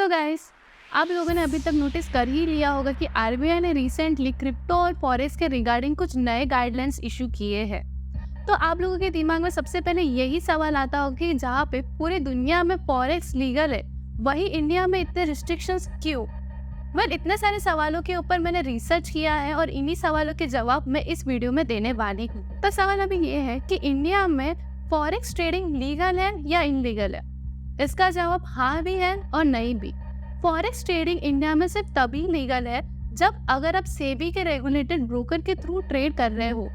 Guys, आप लोगों ने अभी तक नोटिस कर ही लिया होगा कि आरबीआई ने रिसेंटली क्रिप्टो और फॉरेक्स के रिगार्डिंग कुछ नए गाइडलाइंस इशू किए हैं। तो आप लोगों के दिमाग में सबसे पहले यही सवाल आता होगा कि जहाँ पे पूरी दुनिया में फॉरेक्स लीगल है, वही इंडिया में इतने रिस्ट्रिक्शंस क्यों? इतने सारे सवालों के ऊपर मैंने रिसर्च किया है और इन्हीं सवालों के जवाब मैं इस वीडियो में देने वाली हूँ। तो सवाल अभी ये है कि इंडिया में फॉरेक्स ट्रेडिंग लीगल है या इनलीगल है? इसका जवाब हाँ भी है और नहीं भी। फॉरेक्स ट्रेडिंग इंडिया में सिर्फ तभी लीगल है जब अगर आप सेबी के रेगुलेटेड ब्रोकर के थ्रू ट्रेड कर रहे हो।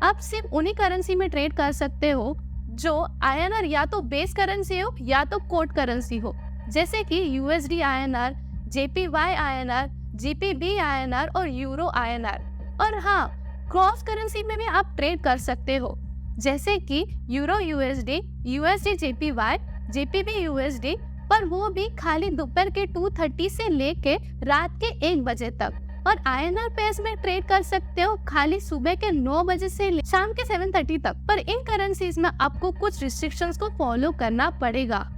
आप सिर्फ उन्हीं करेंसी में ट्रेड कर सकते हो जो आईएनआर या तो बेस करेंसी हो या तो कोड करेंसी हो, जैसे कि USD INR, JPY INR, GBP INR और यूरो आईएनआर। और हाँ, क्रॉस करेंसी में भी आप ट्रेड कर सकते हो, जैसे कि euro USD, USD JPY, JPB USD, पर वो भी खाली दोपहर के 2:30 से लेके रात के 1 बजे तक। और आईएनआर पेयर्स में ट्रेड कर सकते हो खाली सुबह के 9 बजे से शाम के 7:30 तक। पर इन करेंसीज में आपको कुछ रिस्ट्रिक्शंस को फॉलो करना पड़ेगा।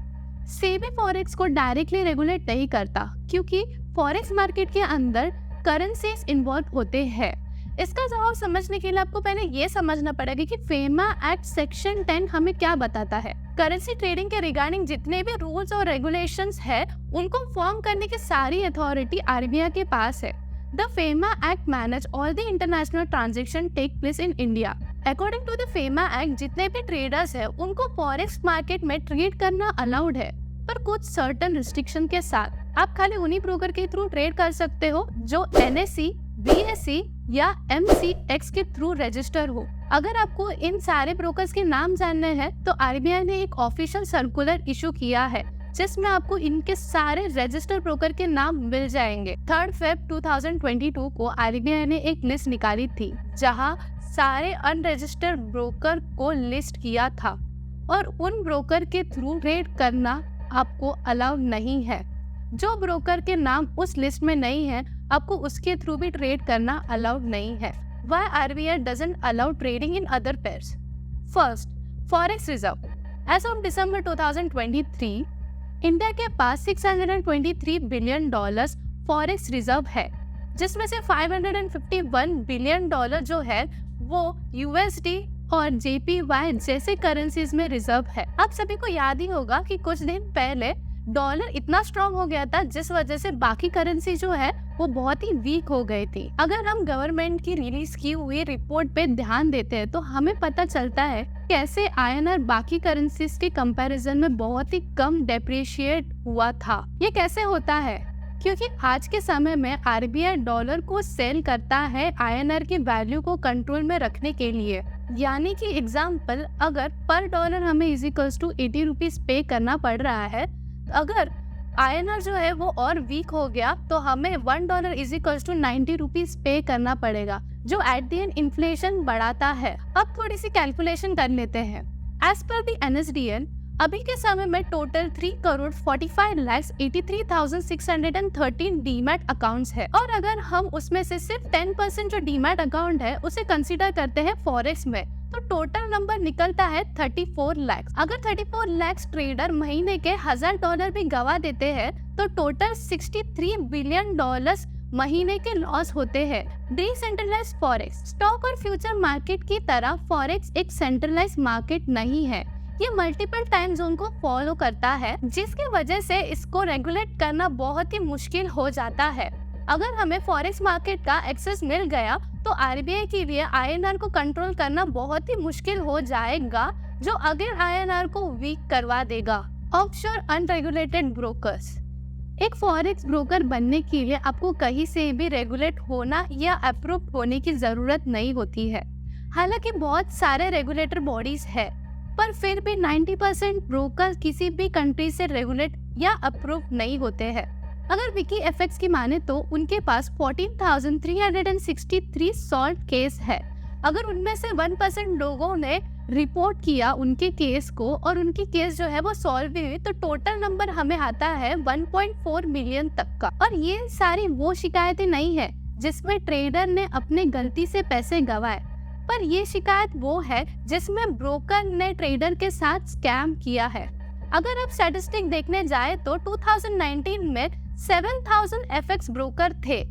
सेबी फॉरेक्स को डायरेक्टली रेगुलेट नहीं करता क्योंकि फॉरेक्स मार्केट के अंदर करेंसीज इन्वॉल्व होते हैं। इसका जवाब समझने के लिए आपको पहले ये समझना पड़ेगा कि फेमा एक्ट सेक्शन 10 हमें क्या बताता है। करेंसी ट्रेडिंग के रिगार्डिंग जितने भी रूल्स और रेगुलेशंस है, उनको फॉर्म करने की सारी अथॉरिटी आरबीआई के पास है। The FEMA act manage all the international transaction take place in India. According to the FEMA act, जितने भी ट्रेडर्स है उनको फॉरेक्स मार्केट में ट्रेड करना अलाउड है, पर कुछ सर्टेन रिस्ट्रिक्शन के साथ। आप खाली उन्हीं ब्रोकर के थ्रू ट्रेड कर सकते हो जो एनएससी, बीएससी या एमसीएक्स के थ्रू रजिस्टर हो। अगर आपको इन सारे ब्रोकर्स के नाम जानने हैं तो आरबीआई ने एक ऑफिशियल सर्कुलर इशू किया है जिसमें आपको इनके सारे रजिस्टर ब्रोकर के नाम मिल जाएंगे। 3 Feb 2022 को आरबीआई ने एक लिस्ट निकाली थी जहां सारे अनरजिस्टर्ड ब्रोकर को लिस्ट किया था और उन ब्रोकर के थ्रू ट्रेड करना आपको अलाउ नहीं है। जो ब्रोकर के नाम उस लिस्ट में नहीं है, आपको उसके थ्रू भी ट्रेड करना अलाउड नहीं है। Why RBI doesn't allow trading in other pairs? First, Forex Reserve. As of December 2023, India के पास $623 बिलियन फॉरेक्स रिजर्व है, जिसमें से $551 बिलियन जो है वो यूएसडी और जेपीवाई जैसे करेंसीज में रिजर्व है। आप सभी को याद ही होगा कि कुछ दिन पहले डॉलर इतना स्ट्रॉन्ग हो गया था जिस वजह से बाकी करेंसी जो है वो बहुत ही वीक हो गई थी। अगर हम गवर्नमेंट की रिलीज की हुई रिपोर्ट पे ध्यान देते हैं तो हमें पता चलता है कैसे आईएनआर बाकी करेंसीज के कंपैरिजन में बहुत ही कम डेप्रिशिएट हुआ था। ये कैसे होता है? क्योंकि आज के समय में आरबीआई डॉलर को सेल करता है आईएनआर की वैल्यू को कंट्रोल में रखने के लिए। यानी कि एग्जाम्पल, अगर पर डॉलर हमें =80 रुपीज पे करना पड़ रहा है, अगर आईएनआर जो है वो और वीक हो गया तो हमें $1 =90 रुपीज पे करना पड़ेगा, जो एट द एंड इन्फ्लेशन बढ़ाता है। अब थोड़ी सी कैलकुलेशन कर लेते हैं। एज पर दी एनएसडीएल, अभी के समय में टोटल 3,45,83,613 डीमैट अकाउंट्स है और अगर हम उसमें से सिर्फ 10% जो डीमैट अकाउंट है उसे कंसीडर करते हैं फॉरेक्स में, तो टोटल नंबर निकलता है 34 लाख। अगर 34 लाख ट्रेडर महीने के $1000 भी गवा देते हैं तो टोटल $63 बिलियन महीने के लॉस होते हैं। डिसेंट्रलाइज्ड फॉरेक्स, स्टॉक और फ्यूचर मार्केट की तरह फॉरेक्स एक सेंट्रलाइज्ड मार्केट नहीं है। ये मल्टीपल टाइम जोन को फॉलो करता है, जिसकी वजह से इसको रेगुलेट करना बहुत ही मुश्किल हो जाता है। अगर हमें फॉरेक्स मार्केट का एक्सेस मिल गया तो आरबीआई के लिए आईएनआर को कंट्रोल करना बहुत ही मुश्किल हो जाएगा, जो अगर आईएनआर को वीक करवा देगा। ऑफशोर अनरेगुलेटेड ब्रोकर्स, एक फॉरेक्स ब्रोकर बनने के लिए आपको कहीं से भी रेगुलेट होना या अप्रूव होने की जरूरत नहीं होती है। हालांकि बहुत सारे रेगुलेटर बॉडीज है, पर फिर भी 90% ब्रोकर किसी भी कंट्री से रेगुलेट या अप्रूव नहीं होते हैं। अगर विकीएफएक्स की माने तो उनके पास 14,363 सॉल्व केस है। अगर उनमें से 1% लोगों ने रिपोर्ट किया उनके केस को और उनकी केस जो है वो सॉल्व हुई, तो टोटल नंबर हमें आता है 1.4 मिलियन तक का। और ये सारी वो शिकायतें नहीं है जिसमें ट्रेडर ने अपने गलती से पैसे गवाए, पर ये शिकायत वो है जिसमें ब्रोकर ने ट्रेडर के साथ स्कैम किया है। अगर आप स्टैटिस्टिक देखने जाए तो 2019 में 7,000 एफएक्स ब्रोकर थे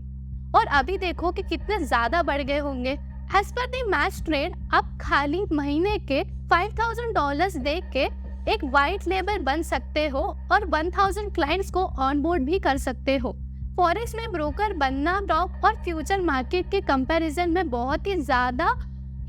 और अभी देखो कि कितने ज्यादा बढ़ गए होंगे। As per the match trade आप खाली महीने के $5,000 दे के एक वाइट लेबल बन सकते हो और 1,000 क्लाइंट्स को ऑनबोर्ड भी कर सकते हो। फॉरेक्स में ब्रोकर बनना स्टॉक और फ्यूचर मार्केट के कंपैरिजन में बहुत ही ज्यादा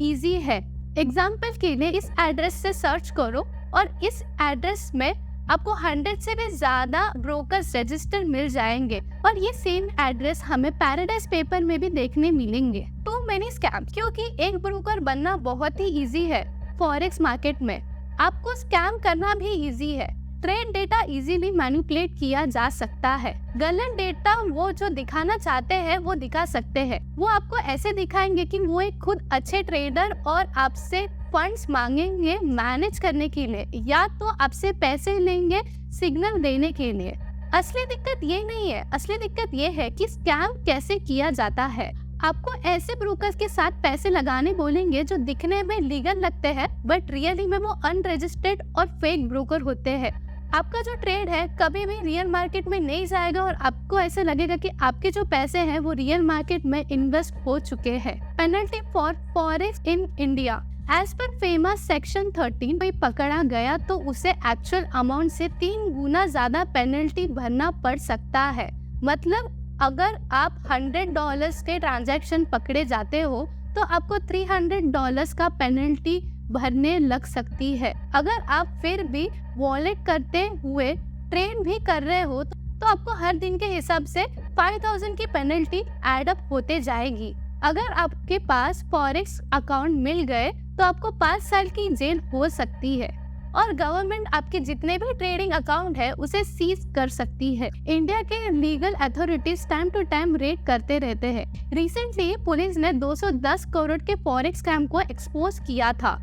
इजी है। एग्जाम्पल के लिए इस एड्रेस से सर्च करो और इस एड्रेस में आपको 100 से भी ज्यादा ब्रोकर्स रजिस्टर मिल जाएंगे और ये सेम एड्रेस हमें पैराडाइज पेपर में भी देखने मिलेंगे। टू मेनी स्कैम, क्योंकि एक ब्रोकर बनना बहुत ही इजी है। फॉरेक्स मार्केट में आपको स्कैम करना भी इजी है। ट्रेड डेटा इजीली मैनिपुलेट किया जा सकता है। गलत डेटा वो जो दिखाना चाहते हैं वो दिखा सकते हैं। वो आपको ऐसे दिखाएंगे कि वो एक खुद अच्छे ट्रेडर और आपसे फंड्स मांगेंगे मैनेज करने के लिए या तो आपसे पैसे लेंगे सिग्नल देने के लिए। असली दिक्कत ये नहीं है, असली दिक्कत ये है कि स्कैम कैसे किया जाता है। आपको ऐसे ब्रोकर्स के साथ पैसे लगाने बोलेंगे जो दिखने में लीगल लगते हैं बट रियली में वो अनरजिस्टर्ड और फेक ब्रोकर होते हैं। आपका जो ट्रेड है कभी भी रियल मार्केट में नहीं जाएगा और आपको ऐसे लगेगा कि आपके जो पैसे हैं वो रियल मार्केट में इन्वेस्ट हो चुके हैं। Penalty for forex in India as per famous section 13 पे पकड़ा गया तो उसे एक्चुअल अमाउंट से 3 गुना ज्यादा पेनल्टी भरना पड़ सकता है। मतलब अगर आप $100 के ट्रांजैक्शन पकड़े जाते हो तो आपको $300 का पेनल्टी भरने लग सकती है। अगर आप फिर भी वॉलेट करते हुए ट्रेड भी कर रहे हो तो आपको हर दिन के हिसाब से 5,000 की पेनल्टी एड अप होते जाएगी। अगर आपके पास फॉरेक्स अकाउंट मिल गए तो आपको 5 साल की जेल हो सकती है और गवर्नमेंट आपके जितने भी ट्रेडिंग अकाउंट है उसे सीज कर सकती है। इंडिया के legal authorities time to time raid करते रहते हैं। रिसेंटली पुलिस ने 210 करोड़ के फॉरेक्स स्कैम को एक्सपोज किया था।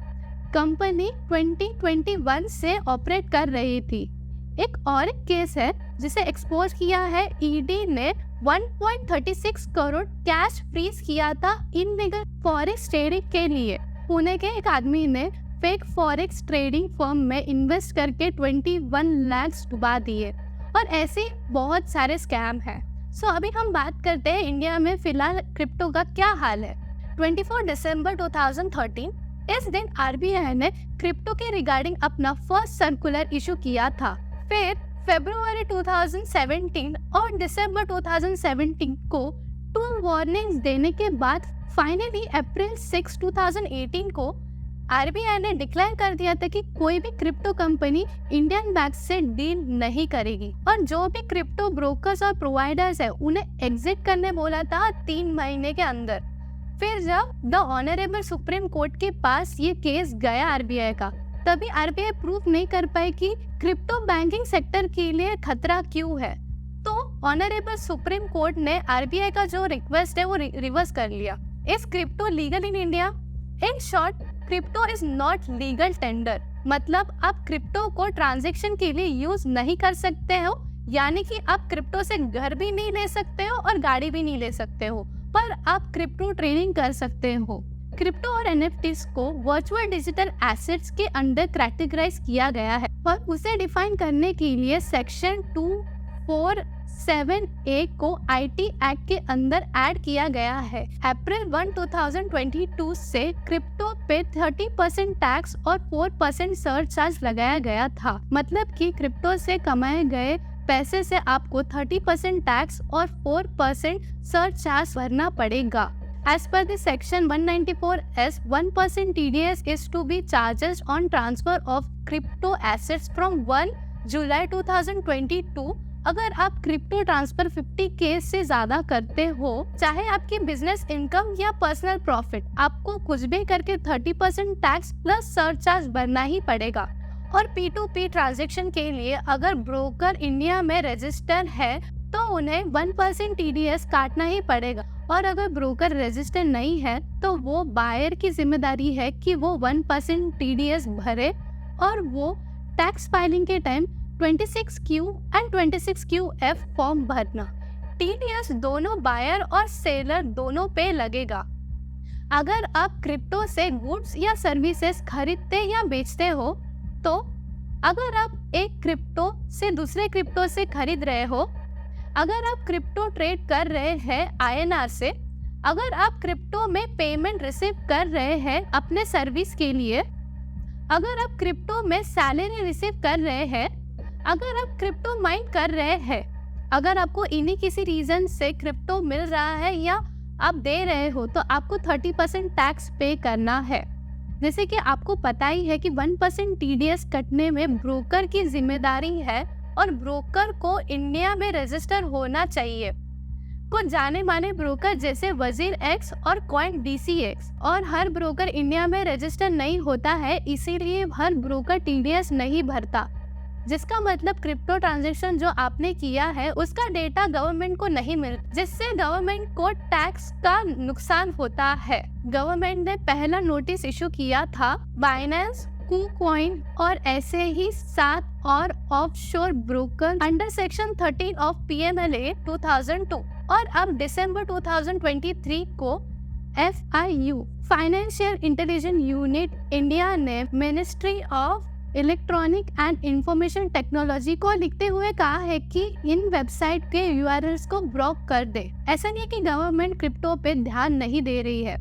कंपनी 2021 से ऑपरेट कर रही थी। एक और केस है जिसे एक्सपोज किया है। ईडी ने 1.36 करोड़ कैश फ्रीज किया था इनलीगल फॉरेक्स ट्रेडिंग के लिए। पुणे के एक आदमी ने फेक फॉरेक्स ट्रेडिंग फर्म में इन्वेस्ट करके 21 लाख डुबा दिए और ऐसे बहुत सारे स्कैम हैं। सो अभी हम बात करते हैं इंडिया में फिलहाल क्रिप्टो का क्या हाल है। 24 दिसंबर 2013 इस दिन आरबीआई ने क्रिप्टो के रिगार्डिंग अपना फर्स्ट सर्कुलर इशू किया था। फिर फरवरी 2017 और दिसंबर 2017 को 2 वार्निंग्स देने के बाद फाइनली अप्रैल 6, 2018 को आरबीआई ने डिक्लेयर कर दिया था कि कोई भी क्रिप्टो कंपनी इंडियन बैंक से डील नहीं करेगी और जो भी क्रिप्टो ब्रोकर्स और प्रोवाइडर्स है उन्हें एग्जिट करने बोला था 3 महीने के अंदर। फिर जब द ऑनरेबल सुप्रीम कोर्ट के पास ये केस गया आरबीआई का, तभी आरबीआई प्रूफ नहीं कर पाई कि क्रिप्टो बैंकिंग सेक्टर के लिए खतरा क्यों है। तो ऑनरेबल सुप्रीम कोर्ट ने आरबीआई का जो रिक्वेस्ट है वो रिवर्स कर लिया। Is crypto legal in India? In short, crypto is not legal tender. मतलब आप क्रिप्टो को ट्रांजैक्शन के लिए यूज नहीं कर सकते हो, यानी कि आप क्रिप्टो से घर भी नहीं ले सकते हो और गाड़ी भी नहीं ले सकते हो, पर आप क्रिप्टो ट्रेडिंग कर सकते हो। क्रिप्टो और एनएफटीज को वर्चुअल डिजिटल एसेट्स के अंडर कैटेगराइज किया गया है और उसे डिफाइन करने के लिए सेक्शन 247A को आईटी एक्ट के अंदर ऐड किया गया है। अप्रैल 1, 2022 से क्रिप्टो पे 30% टैक्स और 4% सरचार्ज लगाया गया था। मतलब कि क्रिप्टो से कमाए गए पैसे से आपको 30% टैक्स और 4% सरचार्ज भरना पड़ेगा। As per the section 194S, 1% TDS is to be charged on transfer of crypto assets from 1 जुलाई 2022। अगर आप क्रिप्टो ट्रांसफर 50K से ज्यादा करते हो, चाहे आपकी बिजनेस इनकम या पर्सनल प्रॉफिट, आपको कुछ भी करके 30% टैक्स प्लस सरचार्ज भरना ही पड़ेगा। और P2P ट्रांजैक्शन के लिए अगर ब्रोकर इंडिया में रजिस्टर है तो उन्हें 1% TDS काटना ही पड़ेगा और अगर ब्रोकर रजिस्टर नहीं है तो वो बायर की जिम्मेदारी है कि वो 1% TDS भरे और वो टैक्स फाइलिंग के time 26Q and 26QF form भरना। TDS दोनों बायर और सेलर दोनों पे लगेगा। अगर आप क्रिप्टो से गुड्स या सर्विसेज खरीदते या बेचते हो तो अगर आप एक क्रिप्टो से दूसरे क्रिप्टो से खरीद रहे हो, अगर आप क्रिप्टो ट्रेड कर रहे हैं INR से, अगर आप क्रिप्टो में पेमेंट रिसीव कर रहे हैं अपने सर्विस के लिए, अगर आप क्रिप्टो में सैलरी रिसीव कर रहे हैं, अगर आप क्रिप्टो माइन कर रहे हैं, अगर आपको इन्हीं किसी रीजन से क्रिप्टो मिल रहा है या आप दे रहे हो, तो आपको 30% टैक्स पे करना है। जैसे कि आपको पता ही है कि 1% TDS कटने में ब्रोकर की जिम्मेदारी है और ब्रोकर को इंडिया में रजिस्टर होना चाहिए। कुछ जाने माने ब्रोकर जैसे वजीर एक्स और कॉइन DCX, और हर ब्रोकर इंडिया में रजिस्टर नहीं होता है, इसीलिए हर ब्रोकर TDS नहीं भरता, जिसका मतलब क्रिप्टो ट्रांजैक्शन जो आपने किया है उसका डेटा गवर्नमेंट को नहीं मिलता, जिससे गवर्नमेंट को टैक्स का नुकसान होता है। गवर्नमेंट ने पहला नोटिस इशू किया था बाइनेंस, KuCoin और ऐसे ही 7 और offshore broker under section 13 of PMLA 2002, और अब दिसंबर 2023 को FIU financial intelligence unit India ने ministry of electronic and information technology को लिखते हुए कहा है कि इन वेबसाइट के URLs को ब्लॉक कर दे। ऐसा नहीं है कि गवर्नमेंट क्रिप्टो पे ध्यान नहीं दे रही है,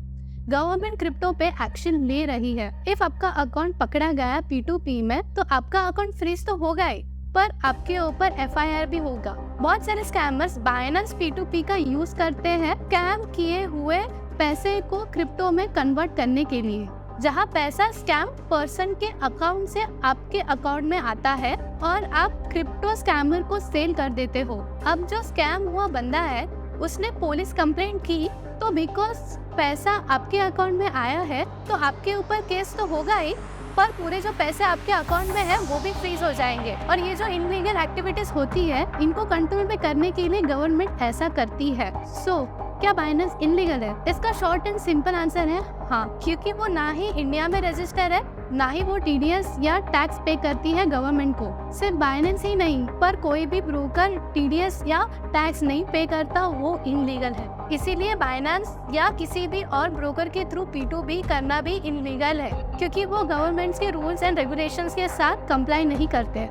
गवर्नमेंट क्रिप्टो पे एक्शन ले रही है। इफ आपका अकाउंट पकड़ा गया P2P में, तो आपका अकाउंट फ्रीज तो होगा ही, पर आपके ऊपर FIR भी होगा। बहुत सारे स्कैमर्स बाइनेंस P2P का यूज करते हैं स्कैम किए हुए पैसे को क्रिप्टो में कन्वर्ट करने के लिए, जहां पैसा स्कैम पर्सन के अकाउंट से आपके अकाउंट में आता है और आप क्रिप्टो स्कैमर को सेल कर देते हो। अब जो स्कैम हुआ बंदा है उसने पुलिस कंप्लेंट की, तो बिकॉज पैसा आपके अकाउंट में आया है तो आपके ऊपर केस तो होगा ही, पर पूरे जो पैसे आपके अकाउंट में है वो भी फ्रीज हो जाएंगे। और ये जो इनलीगल एक्टिविटीज होती है इनको कंट्रोल में करने के लिए गवर्नमेंट ऐसा करती है। क्या बाइनेंस इनलीगल है? इसका शॉर्ट एंड सिंपल आंसर है हाँ, क्योंकि वो ना ही इंडिया में रजिस्टर है, ना ही वो TDS या टैक्स पे करती है गवर्नमेंट को। सिर्फ बाइनेंस ही नहीं, पर कोई भी ब्रोकर TDS या टैक्स नहीं पे करता, वो इनलीगल है। इसीलिए बाइनेंस या किसी भी और ब्रोकर के थ्रू P2B करना भी इनलीगल है, क्योंकि वो गवर्नमेंट के रूल्स एंड रेगुलेशंस के साथ कंप्लाई नहीं करते।